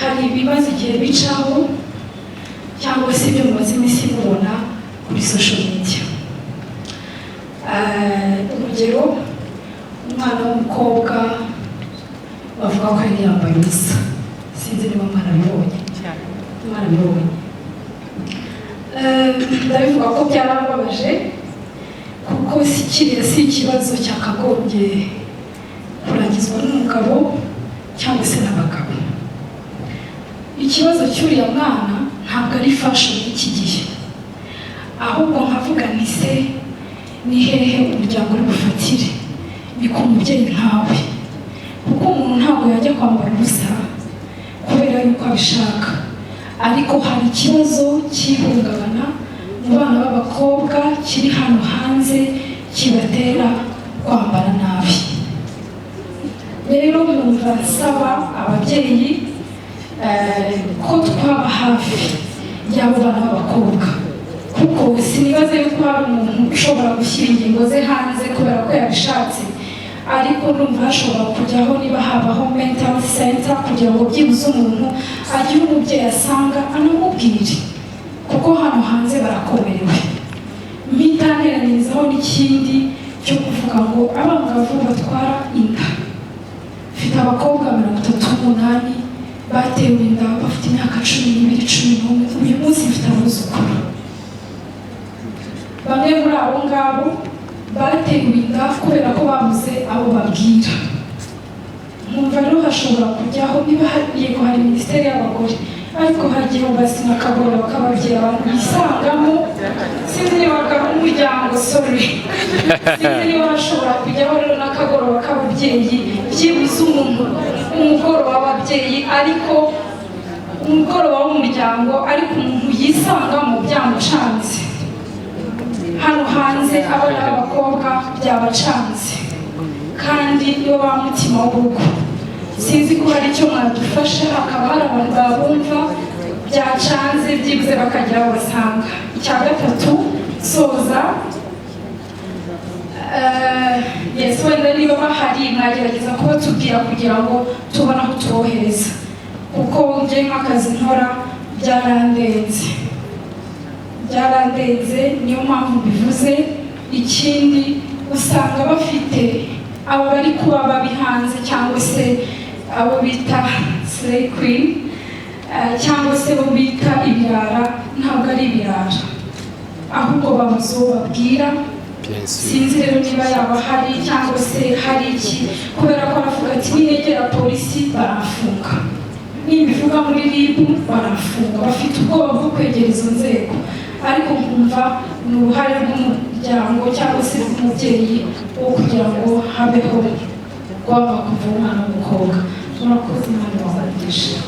hari ibibazo igihe bicaho cyangwa se ibyo mumaze iminsi mubona kuri social media. Urugero, umwana w'umukobwa bavuga ko yari yambaye ubusa, sinzi niba umwana abibonye. Ndabivuga ko byarababaje kuko kiriya si ikibazo cyakagombye kurangizwa n'umugabo cyangwa se n'abagabo. Ikibazo cy'uriya mwana ntabwo ari fashion y'iki gihe, ahubwo nkavuga nti se ni hehe umuryango uri bufatire, ni ku mubyeyi nkawe, kuko umuntu ntabwo yajya kwambara ubusa kubera yuko abishaka, ariko hari ikibazo cy'ihungabana mu bana b'abakobwa kiri hano hanze kibatera kwambara nabi. Rero numva nsaba ababyeyi ko twaba hafi y'abo bana b'abakobwa, kuko sinibaze yuko hari umuntu ushobora gushyira ingingo ze hanze kubera ko yabishatse, ariko numva hashobora kujyaho niba habaho mental center kugira ngo byibuze umuntu agire umubyeyi asanga anamubwire, kuko hano hanze barakomerewe. Mpitaniranizaho n'ikindi cyo kuvuga ngo abangavu batwara inda. Mfite abakobwa 38 batewe inda bafite imyaka 12, 11. Uyu munsi mfite abuzukuru. Bamwe muri abo ngabo batewe inda kubera ko babuze abo babwira. Nkumva rero hashobora kujyaho niba yego hari minisiteri y'abagore, ariko hagiye ubasina akagora bakababwira abantu bisangamo, sinzi niba umuryango sinzi niba hashobora kujyaho rero n'akagoroba k'ababyeyi, byibuze umuntu umugoroba w'ababyeyi, ariko umugoroba w'umuryango, ariko umuntu yisangamo byamucanze. Hano hanze abana b'abakobwa byabacanze, kandi nibo ba mutima w'urugo. Sinzi ko hari icyo mwadufasha, hakaba hari abantu babumva byacanze byibuze bakagira aho basanga. Icya gatatu soza, yes, wenda niba bahari mwagerageza kubatubwira kugira ngo tubone aho tubohereza, kuko njye nk'akazi nkora byarandenze, niyo mpamvu bivuze. Ikindi usanga bafite abo bari kuba babi hanze, cyangwa se abo bita slay queen, cyangwa se bo bita ibirara. Ntabwo ari ibirara, ahubwo babuze uwo babwira. Sinzi rero niba yaba hari cyangwa se hari iki, kubera ko aravuga ati ninegera polisi barafunga, nibivuga muri RIB barafunga. Bafite ubwoba bwo kwegera izo nzego, ariko nkumva ni uruhare rw'umuryango cyangwa se rw'umubyeyi wo kugira ngo habeho kwanga kuva umwana w'umukobwa. Murakoze, Imana ibahe umugisha.